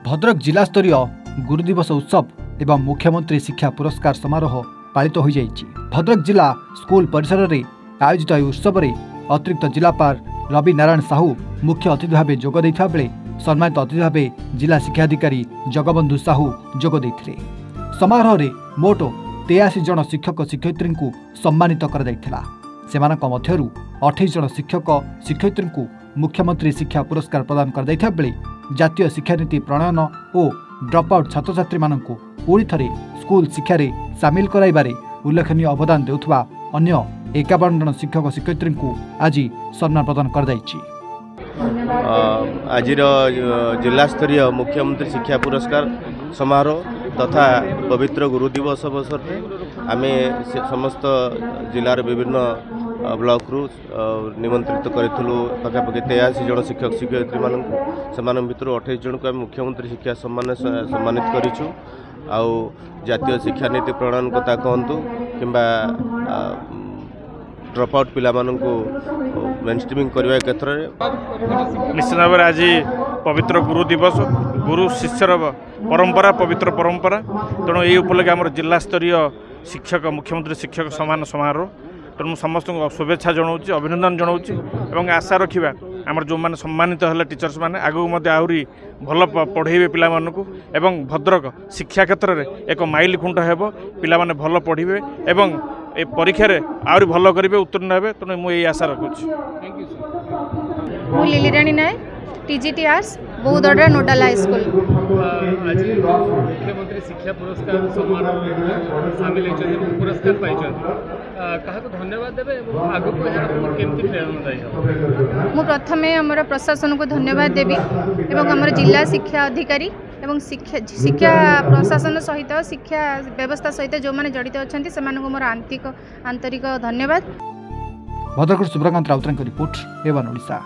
भद्रक जिला स्तरीय गुरुदिवस उत्सव एवं मुख्यमंत्री शिक्षा पुरस्कार समारोह पालित हो जाइछि। भद्रक जिला स्कूल परिसर में आयोजित उत्सव में अतिरिक्त जिलापाल रवि नारायण साहू मुख्य अतिथि भाव जोग देथिबा बेले सम्मानित अतिथि भाव जिला शिक्षाधिकारी जगबंधु साहू जोग देथिले। समारोह में मोट 83 जन शिक्षक शिक्षयित्री को सम्मानित कर जाइथिला। सेमानक मध्यरु 28 जन शिक्षक शिक्षयित्री को मुख्यमंत्री शिक्षा पुरस्कार प्रदान कर जाइथिबा बेले जातीय शिक्षानीति प्रणयन और ड्रप आउट छात्र छात्री माननकु पुणी थरे स्कूल शिक्षा रे सामिल कराइबारे उल्लेखनीय अवदान देउथबा अन्य 51 जन शिक्षक शिक्षयित्री को आज सम्मान प्रदान कर जाइछि। आज जिला स्तरीय मुख्यमंत्री शिक्षा पुरस्कार समारोह तथा पवित्र गुरु दिवस अवसर में आम समस्त जिलार विभिन्न ब्लॉक रु निमंत्रित करूँ। पखापाखि 83 जन शिक्षक शिक्षयित्री मान भर 28 जन को मुख्यमंत्री शिक्षा सम्मानित करूँ। आउ जातीय शिक्षा नीति प्रणयन कथा कहतु किंबा ड्रप आउट पिला मेन स्ट्रीमिंग करने क्षेत्र में निश्चित भाव आज पवित्र गुरु दिवस गुरु शिष्यर परंपरा पवित्र परंपरा तेणु ये उपलक्षे आम जिला स्तरीय शिक्षक मुख्यमंत्री शिक्षक सम्मान समारोह तेणु समस्त शुभेच्छा जनाऊँ अभिनंदन जनाऊँ आशा रखा आमर जो मैंने सम्मानित है टीचर्स मैंने आगू आहरी भल पढ़ेबे पिला एवं भद्रक शिक्षा क्षेत्र में एक माइल खुंट हेब पिला माने भल पढ़े एवं ए परीक्षा रे आउरी भल करेंगे उत्तीर्ण हेबे तेणु मुझे आशा रखुच्छी। मु लिलीराणी नायक टीजीटी आर्ट्स बहुदड़ा नोडाल हाई स्कूल। आज मुख्यमंत्री शिक्षा पुरस्कार समारोह सामिल होती पुरस्कार पाई क्या धन्यवाद देवे आगु केमती प्रेरणादायी मु प्रथमे आमर प्रशासन को धन्यवाद देवी एवं आमर जिला शिक्षा अधिकारी एवं शिक्षा प्रशासन सहित शिक्षा व्यवस्था सहित जो मैंने जड़ित अच्छा से मोर आंतरिक धन्यवाद। भद्रक सुब्रकांत राउतरांक रिपोर्ट एवं ओडिशा।